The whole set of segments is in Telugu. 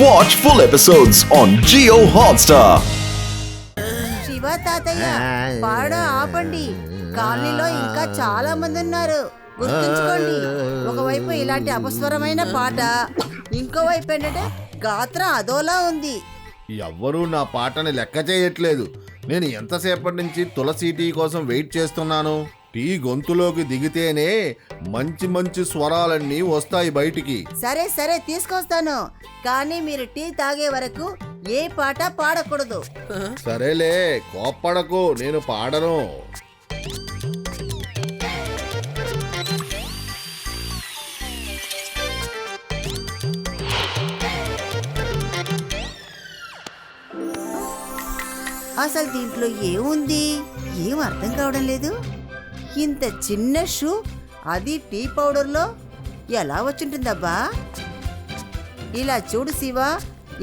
Watch full episodes on Jio Hotstar. Shiva తాతయ్య పాడడం ఆపండి. కాలనీలో ఇంకా చాలా మంది ఉన్నారు, గుర్తుంచుకోండి. ఒకవైపు ఇలాంటి అపస్వరమైన పాట, ఇంకోవైపు ఏంటంటే గాత్రం అదోలా ఉంది. ఎవ్వరూ నా పాటని లెక్క చేయట్లేదు. నేను ఎంతసేపటి నుంచి తులసి టీ కోసం వెయిట్ చేస్తున్నాను. టీ గొంతులోకి దిగితేనే మంచి మంచి స్వరాలన్నీ వస్తాయి బయటికి. సరే సరే తీసుకొస్తాను, కానీ మీరు టీ తాగే వరకు ఏ పాట పాడకూడదు. సరేలే, కోప్పడకు, నేను పాడను. అసలు దీంట్లో ఏముంది, ఏం అర్థం కావడం లేదు. ఇంత చిన్న షూ, అది టీ పౌడర్లో ఎలా వచ్చింటుందబ్బా? ఇలా చూడు శివ,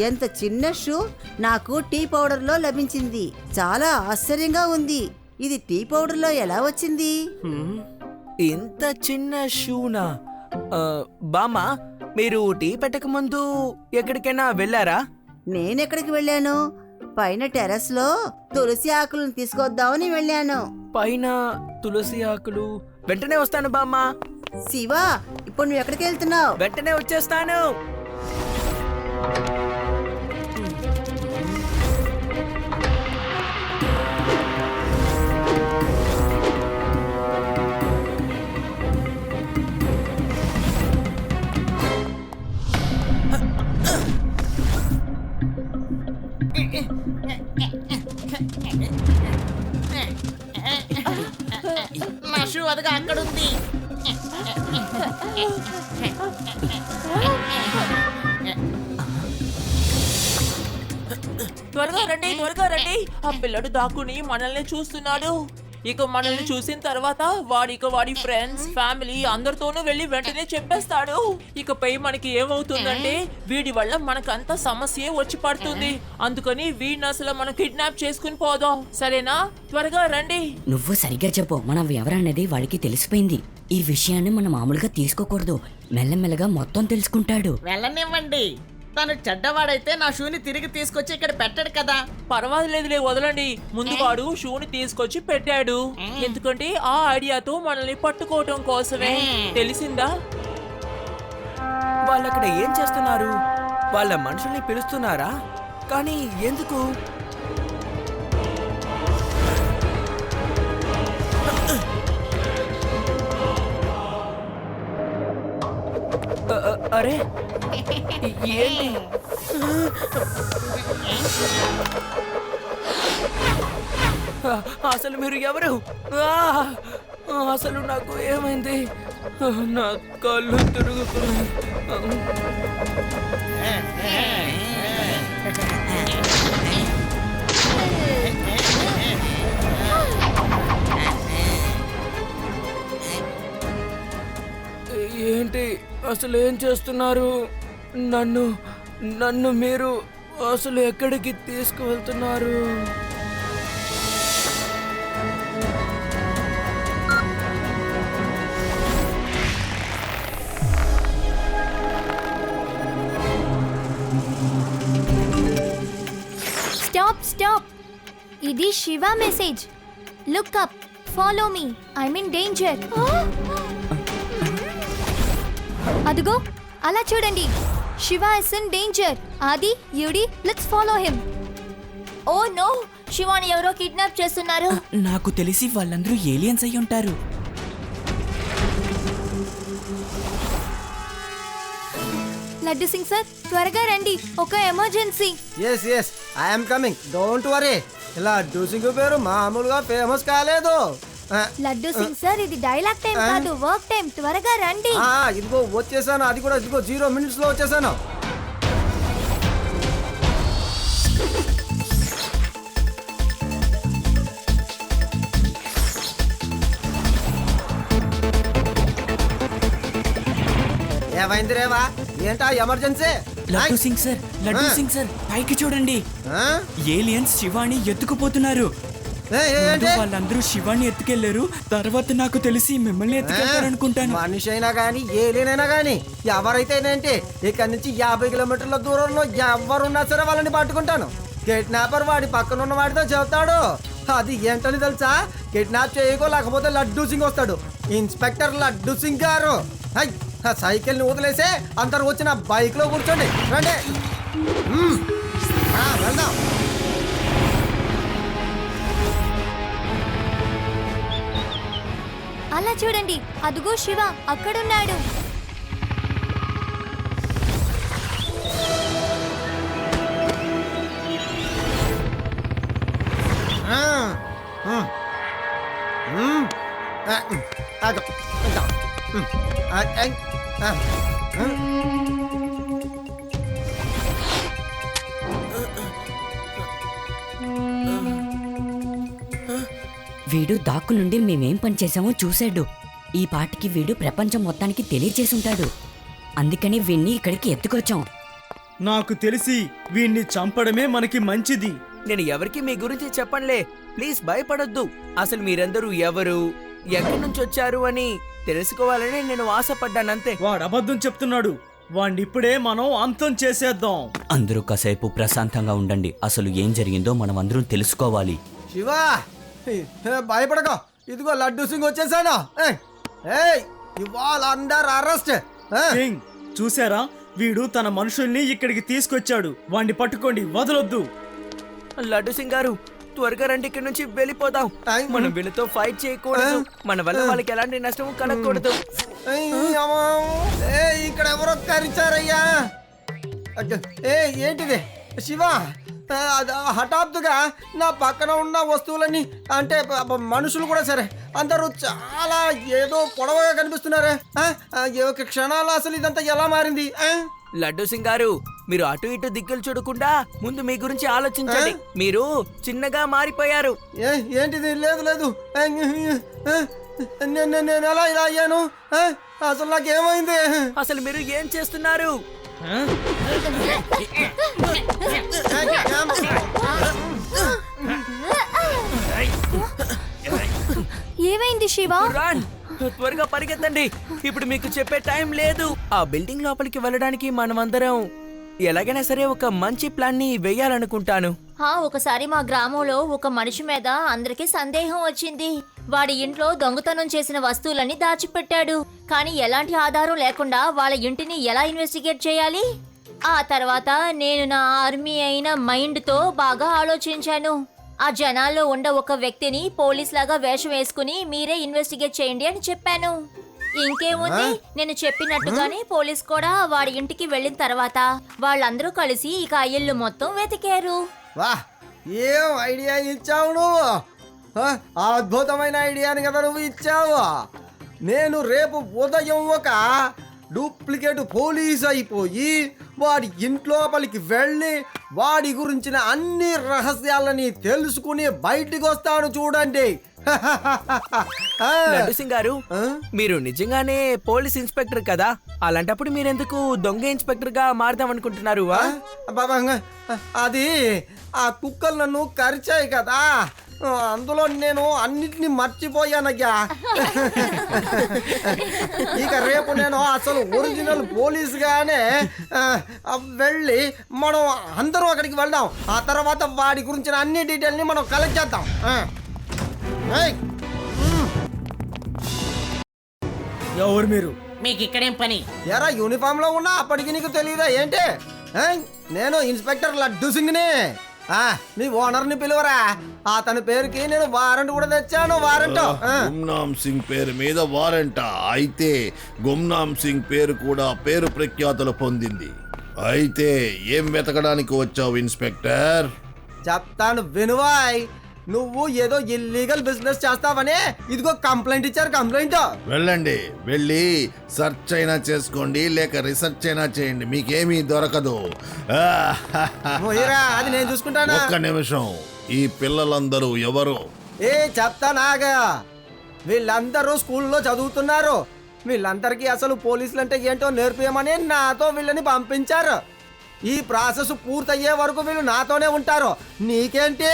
ఎంత చిన్న షూ నాకు టీ పౌడర్లో లభించింది. చాలా ఆశ్చర్యంగా ఉంది. ఇది టీ పౌడర్లో ఎలా వచ్చింది? ఇంత చిన్న షూనా? బామ్మ, మీరు టీ పెట్టక ముందు ఎక్కడికైనా వెళ్ళారా? నేనెక్కడికి వెళ్ళాను? పైన టెర్రస్ లో తులసి ఆకులను తీసుకొద్దామని వెళ్ళాను. పైన తులసి ఆకులు? వెంటనే వస్తాను బామ్మ. శివ, ఇప్పుడు నువ్వు ఎక్కడికి వెళ్తున్నావు? వెంటనే వచ్చేస్తాను. మా షూ అదిగా అక్కడుంది. త్వరగా రండి, త్వరగా రండి. ఆ పిల్లడు దాక్కుని మనల్ని చూస్తున్నాడు. ఇక మనల్ని చూసిన తర్వాత వాడి ఫ్రెండ్స్, ఫ్యామిలీ అందరితోనూ వెళ్ళి వెంటనే చెప్పేస్తాడు. ఇకపై మనకి ఏమవుతుందంటే వీడి వల్ల మనకంత సమస్య వచ్చి పడుతుంది. అందుకని వీడిని అసలు మనం కిడ్నాప్ చేసుకుని పోదాం. సరేనా? త్వరగా రండి. నువ్వు సరిగ్గా చెప్పు. మనం ఎవరన్నది వాడికి తెలిసిపోయింది. ఈ విషయాన్ని మనం మామూలుగా తీసుకోకూడదు. మెల్లమెల్లగా మొత్తం తెలుసుకుంటాడు. వెళ్ళనివ్వండి. తను చెడ్డవాడైతే నా షూని తిరిగి తీసుకొచ్చి ఇక్కడ పెట్టాడు కదా. పర్వాలేదులే, వదలండి. ముందు వాడు షూని తీసుకొచ్చి పెట్టాడు. ఎందుకంటే ఆ ఐడియాతో మనల్ని పట్టుకోవటం కోసమే. తెలిసిందా? వాళ్ళక్కడ ఏం చేస్తున్నారు? వాళ్ళ మనుషుల్ని పిలుస్తున్నారా? కానీ ఎందుకు? అరే ఏంటి? అసలు మీరు ఎవరు? అసలు నాకు ఏమైంది? నా కళ్ళు తిరుగుతున్నాయి. ఏంటి అసలు ఏం చేస్తున్నారు? నన్ను మీరు అసలు ఎక్కడికి తీసుకువెళ్తున్నారు? స్టాప్. ఇది Shiva message. Look up, follow me, I mean danger. అదుగో అలా చూడండి, Shiva is in danger. Aadi, యూడి, let's follow him. Oh no, Shivani ఎవరో కిడ్నాప్ చేస్తున్నారు. నాకు తెలిసి వాళ్ళందరూ ఏలియన్స్ అయి ఉంటారు. లడ్డు సింగ్ సార్, త్వరగా రండి, ఒక emergency. Yes I am coming, don't worry. Laddu Singh పేరు మామూలుగా ఫేమస్ కాలేదు. లడ్డు సింగ్ సార్, ఇది డైలాగ్ టైం కాదు, వర్క్ టైం. త్వరగా రండి. ఇదిగో వచ్చేసాను, అది కూడా ఇదిగో 0 minutes లో వచ్చేసాను. ఏమైంది రేవా? ఏంటా ఎమర్జెన్సీ? లడ్డు సింగ్ సార్, పైకి చూడండి. ఏలియన్స్ శివాని ఎత్తుకుపోతున్నారు. ఏంటి వాళ్ళందరూ శివాన్ని ఎత్తుకెళ్లారు. తర్వాత నాకు తెలిసి మిమ్మల్ని ఎత్తుకెళ్తారనుకుంటాను. మనిషి అయినా గాని ఏలేనైనా గాని ఎవరైతే ఏంటి ఇక్కడి నుంచి 50 కిలోమీటర్ల దూరంలో ఎవరున్నా సరే వాళ్ళని పట్టుకుంటాను. కిడ్నాపర్ వాడి పక్కన ఉన్న వాడితో చెప్తాడు. అది ఏంటని తెలుసా? కిడ్నాప్ చేయకో లేకపోతే లడ్డూ సింగ్ వస్తాడు. ఇన్స్పెక్టర్ లడ్డూ సింగ్ గారు. హై, ఆ సైకిల్ ని వదిలేసే అందరు వచ్చిన బైక్ లో కూర్చోండి. రండి, వెళ్దాం. అలా చూడండి, అదుగో శివ అక్కడున్నాడు. వీడు దాక్కు నుండి మేమేం పని చేసామో చూశాడు. ఈ పాటికి వీడు ప్రపంచం మొత్తానికి తెలియచేసుంటాడు. అందుకని వీణ్ణి ఇక్కడికి ఎత్తుకొచ్చాం. నాకు తెలిసి వీణ్ణి చంపడమే మనకి మంచిది. నేను ఎవరికి మీ గురించి చెప్పనులే. ప్లీజ్ భయపడొద్దు. అసలు మీరందరూ ఎవరు, ఎక్కడి నుంచి వచ్చారు అని తెలుసుకోవాలని నేను ఆశపడ్డానంతే. వాడు అబద్ధం చెప్తున్నాడు. వాణ్ణిప్పుడే మనం అంతం చేసేద్దాం. అందరూ కాసేపు ప్రశాంతంగా ఉండండి. అసలు ఏం జరిగిందో మనం అందరం తెలుసుకోవాలి. శివా, భయపడకో. ఇదిగో లడ్డూ సింగ్ వచ్చేసాను. ఇవాళ అండర్ అరెస్ట్. కింగ్, చూసారా? వీడు తన మనుషుల్ని ఇక్కడికి తీసుకొచ్చాడు. వాణ్ణి పట్టుకోండి, వదలొద్దు. లడ్డు సింగ్ గారు, త్వరగా రండి, ఇక్కడి నుంచి వెళ్ళిపోదాం. మనం వీళ్ళతో ఫైట్ చేయకూడదు. మన వల్ల వాళ్ళకి ఎలాంటి నష్టం కలగకూడదు. ఇక్కడ ఎవరో కరిచారయ్యా. ఏంటిది శివ? హఠాత్తుగా నా పక్కన ఉన్న వస్తువులన్నీ, అంటే మనుషులు కూడా సరే, అందరూ చాలా ఏదో పొడవగా కనిపిస్తున్నారే. ఒక క్షణాలు అసలు ఇదంతా ఎలా మారింది? లడ్డు సింగ్ గారు, మీరు అటు ఇటు దిక్కులు చూడకుండా ముందు మీ గురించి ఆలోచించండి. మీరు చిన్నగా మారిపోయారు. ఏంటిది? లేదు లేదు, నేను ఎలా ఇలా అయ్యాను? అసలు నాకేమైంది? అసలు మీరు ఏం చేస్తున్నారు? ఏమైంది శివ? త్వరగా పరిగెత్తండి, ఇప్పుడు మీకు చెప్పే టైం లేదు. ఆ బిల్డింగ్ లోపలికి వెళ్ళడానికి మనమందరం ఎలాగైనా సరే ఒక మంచి ప్లాన్ ని వేయాలనుకుంటాను. ఒకసారి మా గ్రామంలో ఒక మనిషి మీద అందరికీ సందేహం వచ్చింది. వాడి ఇంట్లో దొంగతనం చేసిన వస్తువులని దాచిపెట్టాడు. కానీ ఎలాంటి ఆధారం లేకుండా వాళ్ళ ఇంటిని ఎలా ఇన్వెస్టిగేట్ చేయాలి? ఆ తర్వాత నేను నా ఆర్మీ అయిన మైండ్ తో బాగా ఆలోచించాను. ఆ జనాల్లో ఉండ ఒక వ్యక్తిని పోలీస్ లాగా వేషం వేసుకుని మీరే ఇన్వెస్టిగేట్ చేయండి అని చెప్పాను. ఇంకేముంది, నేను చెప్పినట్టుగానే పోలీస్ కూడా వాడి ఇంటికి వెళ్ళిన తర్వాత వాళ్ళందరూ కలిసి ఇక ఆ ఇల్లు మొత్తం వెతికారు. వా, ఏం ఐడియా ఇచ్చావు నువ్వు! అద్భుతమైన ఐడియాని కదా నువ్వు ఇచ్చావు. నేను రేపు ఉదయం ఒక డూప్లికేట్ పోలీస్ అయిపోయి వాడి ఇంట్లోపలికి వెళ్ళి వాడి గురించిన అన్ని రహస్యాలని తెలుసుకుని బయటికి వస్తాను, చూడండి. లడ్డు సింగ్ గారు, మీరు నిజంగానే పోలీస్ ఇన్స్పెక్టర్ కదా? అలాంటప్పుడు మీరెందుకు దొంగ ఇన్స్పెక్టర్ గా మారదాం అనుకుంటున్నారు? అది ఆ కుక్కలు నన్ను కరిచాయి కదా, అందులో నేను అన్నిటినీ మర్చిపోయానయ్యా. ఇక రేపు నేను అసలు ఒరిజినల్ పోలీస్ గానే వెళ్ళి మనం అందరం అక్కడికి వెళ్దాం. ఆ తర్వాత వాడి గురించిన అన్ని డీటెయిల్ని మనం కలెక్ట్ చేద్దాం. ఎవరు మీరు? మీకు ఇక్కడేం పని? ఎరా, యూనిఫామ్ లో ఉన్నా అప్పటికి నీకు తెలియదా ఏంటి? నేను ఇన్స్పెక్టర్ లడ్డూ సింగ్ని. నీ ఓనర్ ని పిలువరా. అతని పేరుకి నేను వారెంట్ కూడా తెచ్చాను. వారెంట్ గుమ్నామ్ సింగ్ పేరు మీద వారెంట్. అయితే గుమ్నామ్ సింగ్ పేరు కూడా పేరు ప్రఖ్యాతులు పొందింది. అయితే ఏం వెతకడానికి వచ్చావు ఇన్స్పెక్టర్? చెప్తాను వినువాయ్. నువ్వు ఏదో ఇల్లీగల్ బిజినెస్ చేస్తావని ఇదిగో కంప్లైంట్ ఇచ్చారు. కంప్లైంట్ వెళ్ళండి, వెళ్ళి సెర్చ్ అయినా చేసుకోండి, లేక రీసెర్చ్ అయినా చేయండి, మీకేమీ దొరకదు. అది నేను చూసుకుంటాను. ఒక్క నిమిషం, ఈ పిల్లలందరూ ఎవరు? చెప్తానాగా. వీళ్ళందరూ స్కూల్లో చదువుతున్నారు. వీళ్ళందరికీ అసలు పోలీసులు అంటే ఏంటో నేర్పియమని నాతో వీళ్ళని పంపించారు. ఈ ప్రాసెస్ పూర్తయ్యే వరకు వీళ్ళు నాతోనే ఉంటారు. నీకేంటి?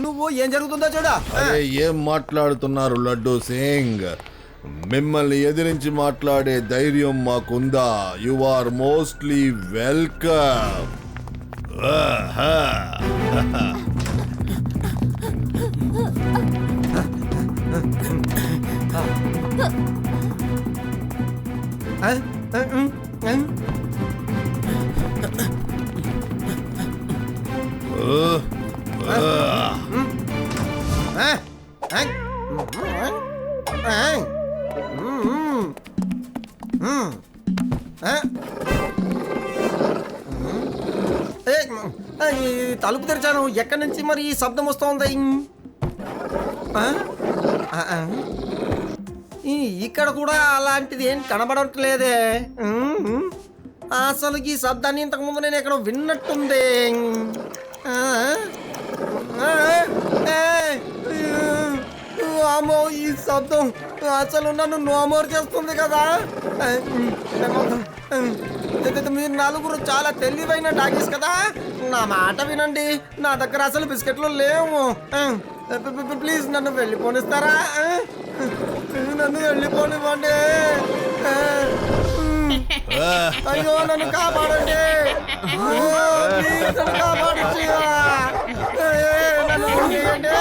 నువ్వు ఏం జరుగుతుందో చూడు. అరే ఏం మాట్లాడుతున్నారు లడ్డూ సింగ్? మిమ్మల్ని ఎదిరించి మాట్లాడే ధైర్యం మాకుందా? You are mostly welcome. తలుపు తెరిచాను, ఎక్కడి నుంచి మరి ఈ శబ్దం వస్తోంది? ఇక్కడ కూడా అలాంటిది ఏం కనబడట్లేదే. అసలు ఈ శబ్దాన్ని ఇంతకు ముందు నేను ఎక్కడ విన్నట్టుంది. అమ్మో, ఈ శబ్దం అసలు నన్ను నోమోరు చేస్తుంది కదా. మీరు నలుగురు చాలా తెలివైన డాగీస్ కదా, నా మాట వినండి. నా దగ్గర అసలు బిస్కెట్లు లేవు. ప్లీజ్ నన్ను వెళ్ళిపోనిస్తారా? నన్ను వెళ్ళిపోనివ్వండి. అయ్యో నన్ను కాపాడండి. ప్లీజ్ నన్ను కాపాడండి. నన్ను వదిలేయండి.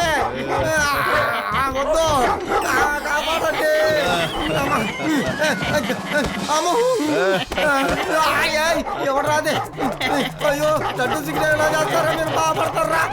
వద్దు, కాపాడండి. అమ్మో, ఎవరు రాదే. అయ్యో లడ్డు సిగ్గు ఎలా చేస్తారా? మీరు బాగుపడతారా?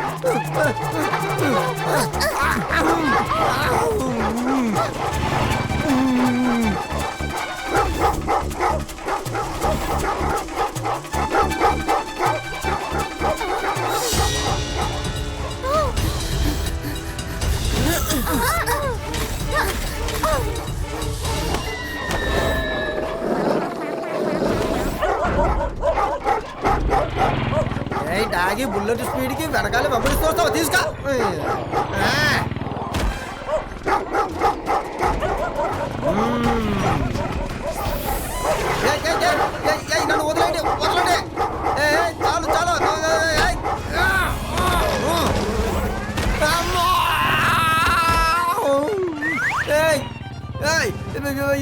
డాగి బుల్లెట్ స్పీడ్కి వెనకాల వెంబడిస్తూ వస్తావు. తీసుకో. నన్ను వదిలేండి, వదలండి. చాలు చాలు.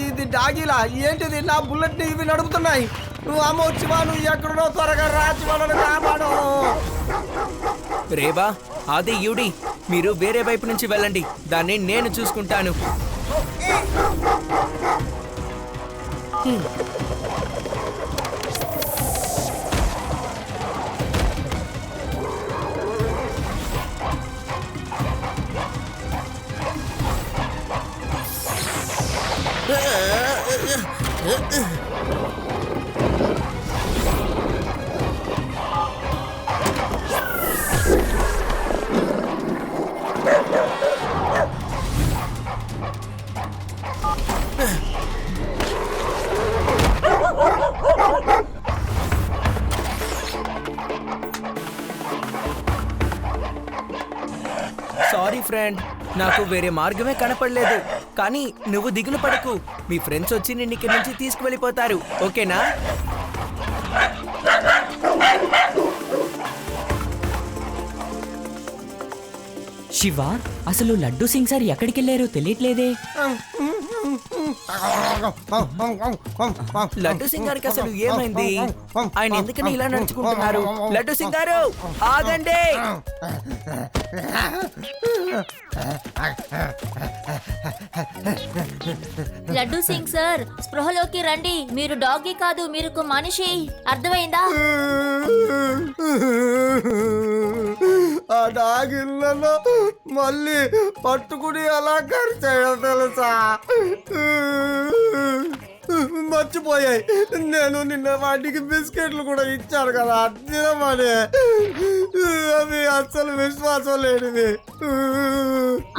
ఇది డాగీలా ఏంటిది? నా బుల్లెట్ ని ఇవి నడుపుతున్నాయి. నువ్వు అమ్మ వచ్చివా? నువ్వు ఎక్కడున్నావు? త్వరగా రాచి వాళ్ళని కాపాడు. రేబా, ఆది, యూడి, మీరు వేరే వైపు నుంచి వెళ్ళండి. దాన్ని నేను చూసుకుంటాను. సారీ ఫ్రెండ్, నాకు వేరే మార్గమే కనపడలేదు. కానీ నువ్వు దిగులు పడకు, మీ ఫ్రెండ్స్ వచ్చి నిన్ను ఇక్కడి నుంచి తీసుకువెళ్ళిపోతారు. ఓకేనా? శివ, అసలు లడ్డు సింగ్ సార్ ఎక్కడికి వెళ్ళారో తెలియట్లేదే. లడ్డు సింగ్ గారికి అసలు ఏమైంది? ఆయన ఎందుకని ఇలా నడుచుకుంటున్నారు? లడ్డు సింగ్ గారు ఆగండి. లడ్డు సింగ్ సార్, స్పృహలోకి రండి. మీరు డాగీ కాదు, మీరు ఒక మనిషి. అర్థమైందా? ఆ డాగిళ్ళలో మళ్ళీ పట్టుకుని అలా ఖర్చయ్యో తెలుసా? మర్చిపోయాయి. నేను నిన్న వాటికి బిస్కెట్లు కూడా ఇచ్చాను కదా, తినమని. అవి అస్సలు విశ్వాసం లేనివి.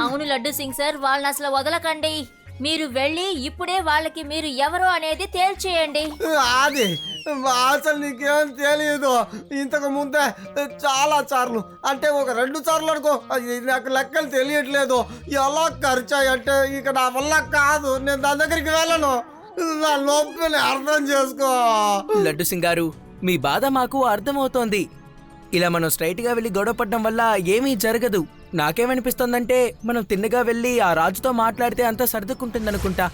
అవును లడ్డు సింగ్ సార్, వాళ్ళని అసలు వదలకండి. మీరు వెళ్ళి ఇప్పుడే వాళ్ళకి మీరు ఎవరు అనేది తేల్చేయండి. అది అసలు నీకేం తెలియదు. ఇంతకు ముందే చాలా సార్లు, అంటే ఒక 2 సార్లు అనుకో, నాకు లెక్కలు తెలియట్లేదు. ఎలా ఖర్చాయి అంటే ఇక నా వల్ల కాదు. నేను దాని దగ్గరికి వెళ్ళను. నా లోపల అర్థం చేసుకో. లడ్డు సింగ్ గారు, మీ బాధ మాకు అర్థమవుతోంది. ఇలా మనం స్ట్రైట్ గా వెళ్ళి గొడవ పడడం వల్ల ఏమీ జరగదు. నాకేమనిపిస్తోందంటే మనం తిన్నగా వెళ్ళి ఆ రాజుతో మాట్లాడితే అంతా సర్దుకుంటుందనుకుంటా.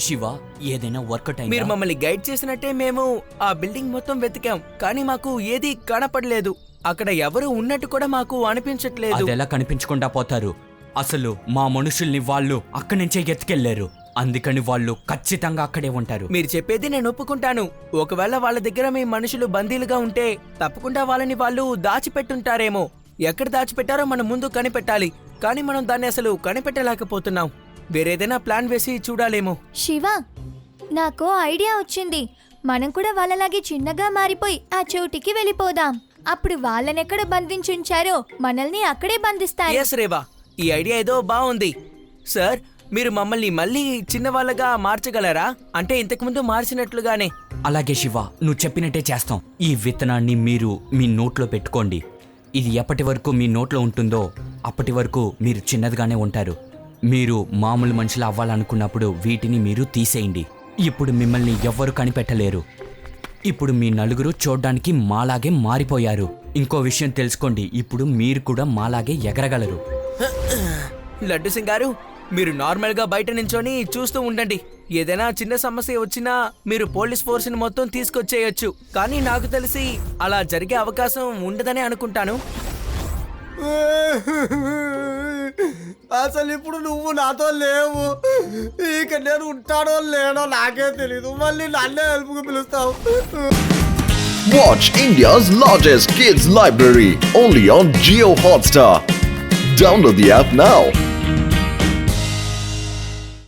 శివ ఏదైనా వర్కౌట్ మీరు మమ్మల్ని గైడ్ చేసినట్టే మేము ఆ బిల్డింగ్ మొత్తం వెతికాం, కానీ మాకు ఏది కనపడలేదు. అక్కడ ఎవరు ఉన్నట్టు కూడా మాకు అనిపించట్లేదు. ఎలా కనిపించకుండా పోతారు? అసలు మా మనుషుల్ని వాళ్ళు అక్కడి నుంచే ఎత్తుకెళ్లారు. అందుకని వాళ్ళు ఖచ్చితంగా అక్కడే ఉంటారు. మీరు చెప్పేది నేను ఒప్పుకుంటాను. ఒకవేళ వాళ్ళ దగ్గర మీ మనుషులు బందీలుగా ఉంటే తప్పకుండా వాళ్ళని వాళ్ళు దాచిపెట్టుంటారేమో. ఎక్కడ దాచిపెట్టారో మనం ముందు కనిపెట్టాలి, కానీ మనం దాన్ని అసలు కనిపెట్టలేకపోతున్నాం. వేరేదైనా ప్లాన్ వేసి చూడాలేమో. శివ, నాకు ఐడియా వచ్చింది. మనం కూడా వాళ్ళలాగే చిన్నగా మారిపోయి ఆ చోటికి వెళ్ళిపోదాం. అప్పుడు వాళ్ళనెక్కడ బంధించుంచారో మనల్ని అక్కడే బంధిస్తారు. ఎస్ రేవా, ఈ ఐడియా ఏదో బాగుంది. సార్, మీరు మమ్మల్ని మళ్ళీ చిన్నవాళ్ళగా మార్చగలరా? అంటే ఇంతకుముందు మార్చినట్లుగానే. అలాగే శివ, నువ్వు చెప్పినట్టే చేస్తాం. ఈ విత్తనాన్ని మీరు మీ నోట్లో పెట్టుకోండి. ఇది ఎప్పటి వరకు మీ నోట్లో ఉంటుందో అప్పటి వరకు మీరు చిన్నదిగానే ఉంటారు. మీరు మామూలు మనుషులు అవ్వాలనుకున్నప్పుడు వీటిని మీరు తీసేయండి. ఇప్పుడు మిమ్మల్ని ఎవ్వరు కనిపెట్టలేరు. ఇప్పుడు మీ నలుగురు చూడ్డానికి మాలాగే మారిపోయారు. ఇంకో విషయం తెలుసుకోండి, ఇప్పుడు మీరు కూడా మాలాగే ఎగరగలరు. లడ్డు సింగ్ గారు, మీరు నార్మల్గా బయట నించొని చూస్తూ ఉండండి. ఏదైనా చిన్న సమస్య వచ్చినా మీరు పోలీస్ ఫోర్స్ని మొత్తం తీసుకొచ్చేయచ్చు. కానీ నాకు తెలిసి అలా జరిగే అవకాశం ఉండదనే అనుకుంటాను. అసలు ఇప్పుడు నువ్వు నాతో లేవు. ఇక నేను ఉంటానో లేనో నాకే తెలీదు. మళ్ళీ నన్నే హెల్ప్కి పిలుస్తావు. Watch India's largest kids library only on Jio Hotstar. Download the app now.